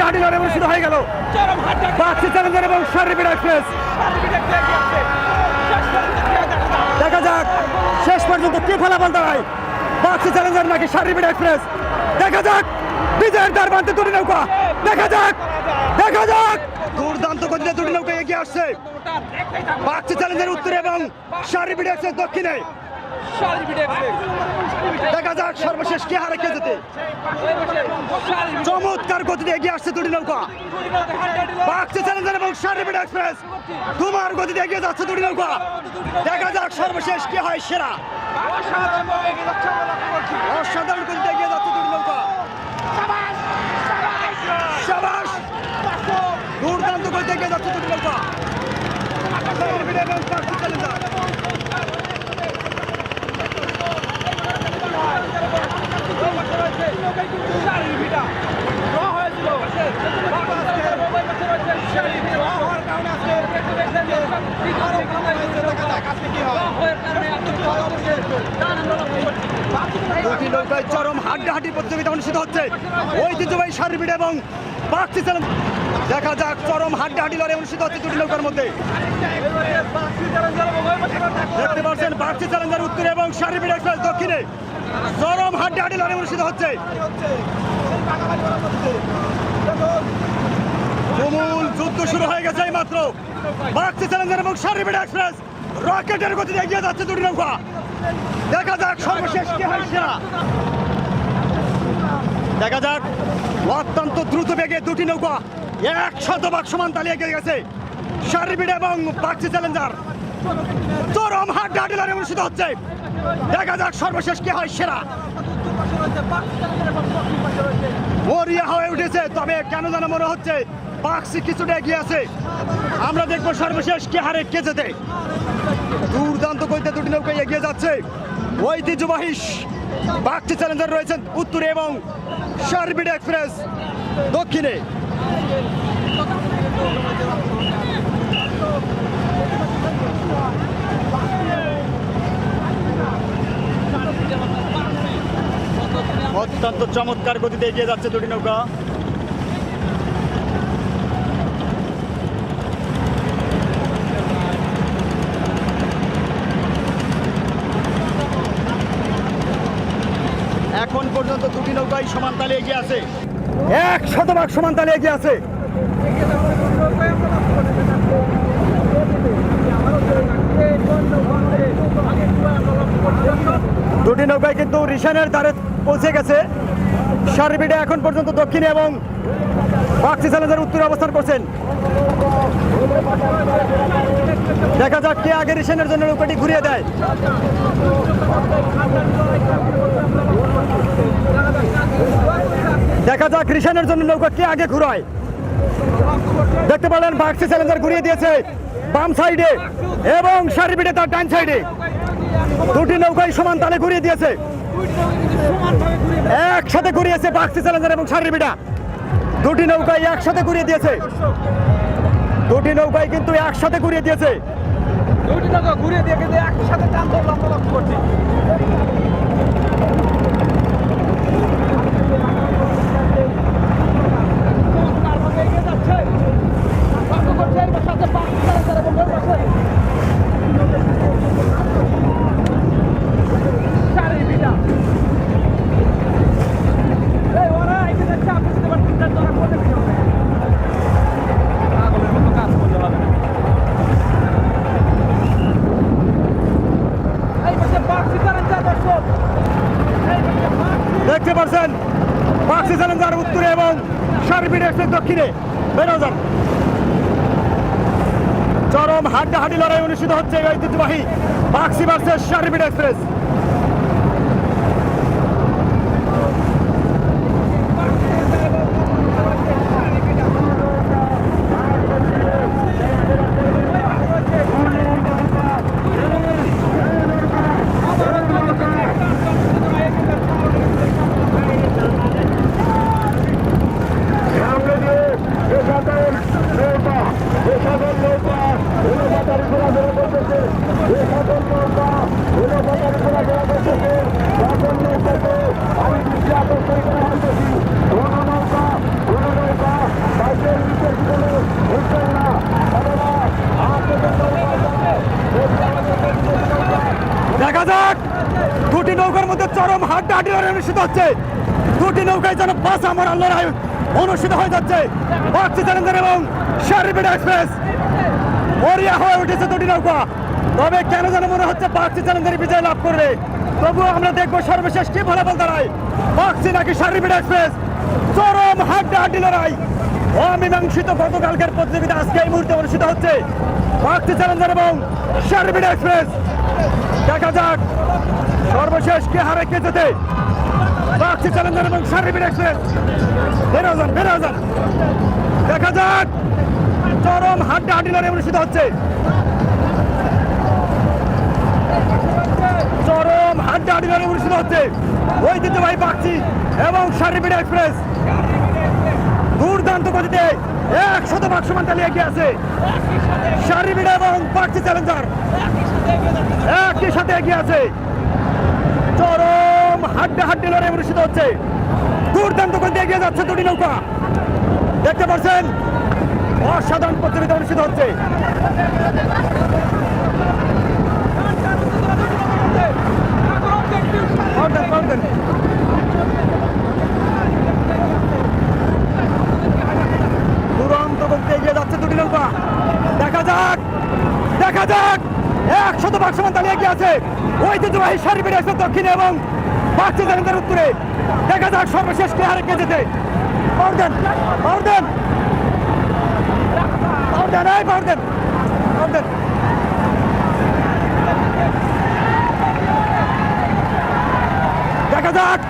হাড্ডাহাড্ডি লড়াই অনুষ্ঠিত হয়ে গেল। বাক্সি চ্যালেঞ্জার এবং শারীরিক এক্সপ্রেস। দেখা যাক শেষ পর্যন্ত কি ফলাফল দাঁড়ায়, বাক্সি চ্যালেঞ্জার নাকি শারীরিক এক্সপ্রেস। দেখা যাক বিজয়ের দ্বার প্রান্তে দুটি নৌকা। দেখা যাক দুর্দান্ত গতিতে দুটি নৌকা এগিয়ে আসছে। বাক্সি চ্যালেঞ্জার উত্তরে এবং শারীরিক এক্সপ্রেস দক্ষিণে। দেখা যাক সর্বশেষ কে হারে কে যেতে। চমৎকার গতিতে এগিয়ে আসছে দুটি নৌকা। বাক্সি চ্যালেঞ্জার এবং শারীরিক এক্সপ্রেস তোমার গতিতে এগিয়ে যাচ্ছে দুটি নৌকা। দেখা যাক সর্বশেষ কে হয় সেরা। অসাধারণ গতিতে এগিয়ে যাচ্ছে দুটি নৌকা। শাবাশ, দুর্দান্ত গতিতে এগিয়ে যাচ্ছে দুটি নৌকা। এবং বাক্সি চ্যালেঞ্জার দুটি নৌকায় চরম হাড্ডাহাড্ডি প্রতিযোগিতা অনুষ্ঠিত হচ্ছে। ঐতিহ্যবাহী শারীরিক এবং বাক্সি চ্যালেঞ্জ। দেখা যাক চরম হাড্ডাহাড্ডি লড়াই অনুষ্ঠিত হচ্ছে দুটি নৌকার মধ্যে। দেখতে পাচ্ছেন বাক্সি চ্যালেঞ্জার উত্তরে এবং শারীরিক এক্সপ্রেস দক্ষিণে চরম হাড্ডাহাড্ডি লড়াই অনুষ্ঠিত হচ্ছে। তুমুল যুদ্ধ শুরু হয়ে গেছে মাত্র। বাক্সি চ্যালেঞ্জার এবং শারীরিক এক্সপ্রেস রকেটের গতিতে এগিয়ে যাচ্ছে দুটি নৌকা। দেখা যাক সর্বশেষ কে হয় সেরা। দেখা যাক অত্যন্ত দ্রুত বেগে দুটি নৌকা 100 ভাগ সমান তালে এগিয়ে গেছে। শারীরিক এবং বাক্সি চ্যালেঞ্জার চরম হাড্ডাহাড্ডি লড়াই অনুষ্ঠিত হচ্ছে। দেখা যাক সর্বশেষ কে হয় সেরা। মরিয়া হয়ে উঠেছে, তবে কেন যেন মনে হচ্ছে বাক্সি কিছুটা এগিয়ে আছে। আমরা দেখবো সর্বশেষ কে হারে কে যেতে। দুর্দান্ত গতিতে দুটি নৌকা এগিয়ে যাচ্ছে। ঐতিহ্যবাহী বাক্সি চ্যালেঞ্জার রয়েছেন উত্তরে এবং শারীরিক এক্সপ্রেস দক্ষিণে। অত্যন্ত চমৎকার গতিতে এগিয়ে যাচ্ছে দুটি নৌকা। এখন পর্যন্ত দুটি নৌকাই সমান তালে এগিয়ে আছে। 100 ভাগ সমান তালে এগিয়ে আছে। দুটি নৌকায় কিন্তু রিশানের দ্বারে পৌঁছে গেছে। শারীরিক এখন পর্যন্ত দক্ষিণে এবং বাক্সি চ্যালেঞ্জার উত্তরে অবস্থান করছেন। দেখা যাক কে আগে রিশানের জন্য নৌকাটি ঘুরিয়ে দেয়। দেখা যাক রিশানের জন্য নৌকা কে আগে ঘুরায়। দেখতে পেলেন বাক্সি চ্যালেঞ্জার ঘুরিয়ে দিয়েছে বাম সাইডে এবং শারীরিক তার ডান সাইডে। দুটি নৌকায় সমান তালে ঘুরিয়ে দিয়েছে। একসাথে ঘুরিয়েছে বাক্সি চ্যালেঞ্জার এবং শারীরিক। দুটি নৌকায় একসাথে ঘুরিয়ে দিয়েছে। দুটি নৌকায় কিন্তু একসাথে ঘুরিয়ে দিয়েছে। দুটি নৌকা ঘুরিয়ে দিয়ে কিন্তু একসাথে টান ধরে লক্ষ্য করছে। দেখতে পাচ্ছেন বাক্সি চ্যালেঞ্জার উত্তরে এবং শারীরিক এক্সপ্রেস দক্ষিণে বেরো যান। চরম হাড্ডাহাড্ডি লড়াই অনুষ্ঠিত হচ্ছে ঐতিহ্যবাহী বাক্সি ভার্সেস শারীরিক এক্সপ্রেস। নৌকা লড়াই অনুষ্ঠিত হচ্ছে। দুটি নৌকায় যেন বাঁচা মরার লড়াই অনুষ্ঠিত হয়ে যাচ্ছে। বাগচি চ্যালেঞ্জার এবং সারিবিড়া এক্সপ্রেস মরিয়া হয়ে উঠেছে দুটি নৌকা। তবে কেন যেন মনে হচ্ছে বাগচি চ্যালেঞ্জার বিজয় লাভ করবে। তবুও আমরা দেখবো সর্বশেষ কি ফলাফল দাঁড়ায়, বাগচি নাকি সারিবিড়া এক্সপ্রেস। চরম হাড্ডাহাড্ডি লড়াই, অমীমাংসিত গতকালকের প্রতিযোগিতা আজকে এই মুহূর্তে অনুষ্ঠিত হচ্ছে। বাগচি চ্যালেঞ্জার এবং সারিবিড়া এক্সপ্রেস, দেখা যাক সর্বশেষ কে হারে কে জেতে। বাগচি চ্যালেঞ্জার এবং সারিবিড়া এক্সপ্রেস, বেরো যান। দেখা যাক, চরম হাড্ডাহাড্ডি লড়াই অনুষ্ঠিত হচ্ছে। চরম হাড্ডাহাড্ডি লড়াই অনুষ্ঠিত হচ্ছে। ঐতিহ্যবাহী বাগচি এবং সারিবিড়া এক্সপ্রেস দুর্দান্ত গতিতে 100 ভাগ সমান তালিয়ে এগিয়ে আছে। সারিবিড়া এবং বাগচি চ্যালেঞ্জার একই সাথে এগিয়ে আছে। চরম হাড্ডাহাড্ডি লড়াই অনুষ্ঠিত হচ্ছে। দুর্দান্ত গতিতে এগিয়ে যাচ্ছে দুটি নৌকা, দেখতে পাচ্ছেন। অসাধারণ প্রতিযোগিতা অনুষ্ঠিত হচ্ছে। দুরন্ত গতিতে এগিয়ে যাচ্ছে দুটি নৌকা, দেখা যাক 100 ভাগ সমান তালিয়ে এগিয়ে আছে ঐতিহ্যবাহী সারিবিড়া এক্সপ্রেস দক্ষিণে এবং বাগচি চ্যালেঞ্জার উত্তরে। দেখা যাক সর্বশেষ কে হারে কে জেতে। পাওয়ার দেন। দেখা যাক,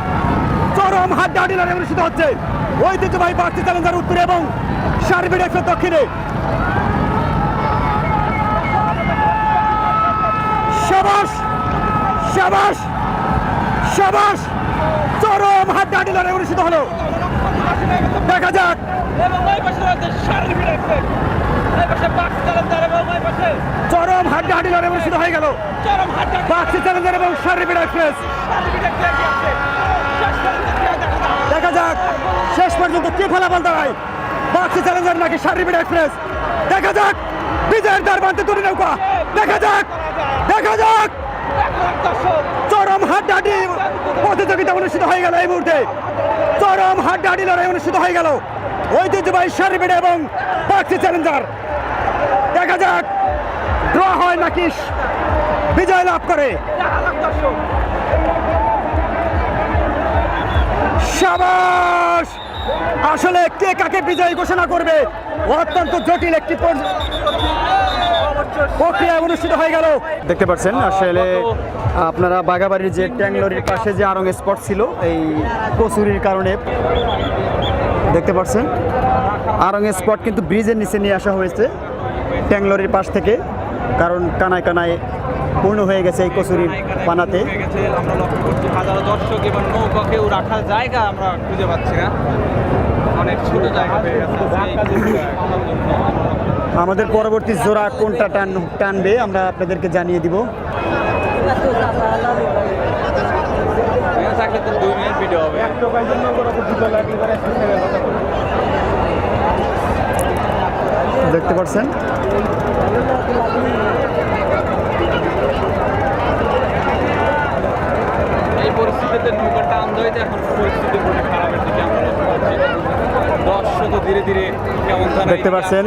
চরম হাড্ডাহাড্ডি লড়াই অনুষ্ঠিত হচ্ছে। ঐতিহ্যবাহী বাগচি চ্যালেঞ্জার উত্তরে এবং সারিবিড়া এক্সপ্রেস দক্ষিণে। শাবাশ, চরম হাড্ডাহাড্ডি লড়াই অনুষ্ঠিত হলো। দেখা যাক, চরম হাড্ডাহাড্ডি লড়াই অনুষ্ঠিত হয়ে গেল। বাগচি চ্যালেঞ্জার এবং সারিবিড়া এক্সপ্রেস, দেখা যাক শেষ পর্যন্ত কি ফলাফল দাঁড়ায়, বাগচি চ্যালেঞ্জার নাকি সারিবিড়া এক্সপ্রেস। দেখা যাক, বিজয়ের দ্বার প্রান্তে দুটি নৌকা। দেখা যাক, চরম হাড্ডাহাড্ডি প্রতিযোগিতা অনুষ্ঠিত হয়ে গেল। এই মুহূর্তে চরম হাড্ডাহাড্ডি লড়াই অনুষ্ঠিত হয়ে গেল। ঐতিহ্যবাহী সারিবিড়া এবং বাগচি চ্যালেঞ্জার, দেখা যাক ড্র হয় নাকি বিজয় লাভ করে। শাবাশ, আসলে কে কাকে বিজয়ী ঘোষণা করবে অত্যন্ত জটিল একটি প্রক্রিয়া অনুষ্ঠিত হয়ে গেল। দেখতে পাচ্ছেন আসলে আপনারা বাগাবাড়ির যে ট্যাংলরির পাশে যে আরং স্পট ছিল, এই কচুরির কারণে দেখতে পাচ্ছেন আরং স্পট কিন্তু ব্রিজের নিচে নিয়ে আসা হয়েছে ট্যাংলরির পাশ থেকে, কারণ কানায় পূর্ণ হয়ে গেছে এই কচুরির পানাতে। আমরা লক্ষ্য করছি হাজারো দর্শক এবং নৌকাকেও রাখার জায়গা আমরা খুঁজে পাচ্ছি না, অনেক ছোট জায়গা হয়ে গেছে। আমাদের পরবর্তী জোড়া কোনটা টানবে আমরা আপনাদেরকে জানিয়ে দিব। থাকলে তো 2 মিনিট ভিডিও হবে। দেখতে পাচ্ছেন এই পরিস্থিতিতে নৌকা টান দইতে এখন পরিস্থিতি খুবই খারাপের দিকে আমরা লক্ষ্য করছি। দর্শক ধীরে ধীরে কেমন দেখতে পাচ্ছেন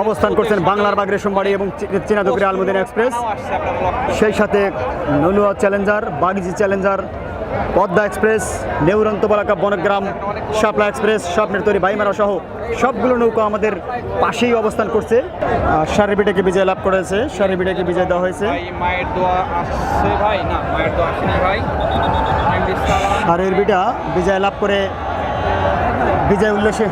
অবস্থান করছেন বাংলার বাগ রেশমবাড়ি এবং চীনাদুগরি আলমদিনা এক্সপ্রেস, সেই সাথে Nalua challenger, Bagji challenger, Padma express, নেউরন্ত বলাকা বনগ্রাম, শাপলা এক্সপ্রেস, স্বপ্নের তৈরি বাইমারা সহ সবগুলো নৌকা আমাদের পাশেই অবস্থান করছে। সারিবিটাকে বিজয় লাভ করেছে, সারিবিটাকে বিজয় দেওয়া হয়েছে। মায়ের দোয়া আসছে ভাই, না মায়ের দোয়া আসেনি ভাই। সারিবিটা বিজয় লাভ করে বিজয় উল্লাসে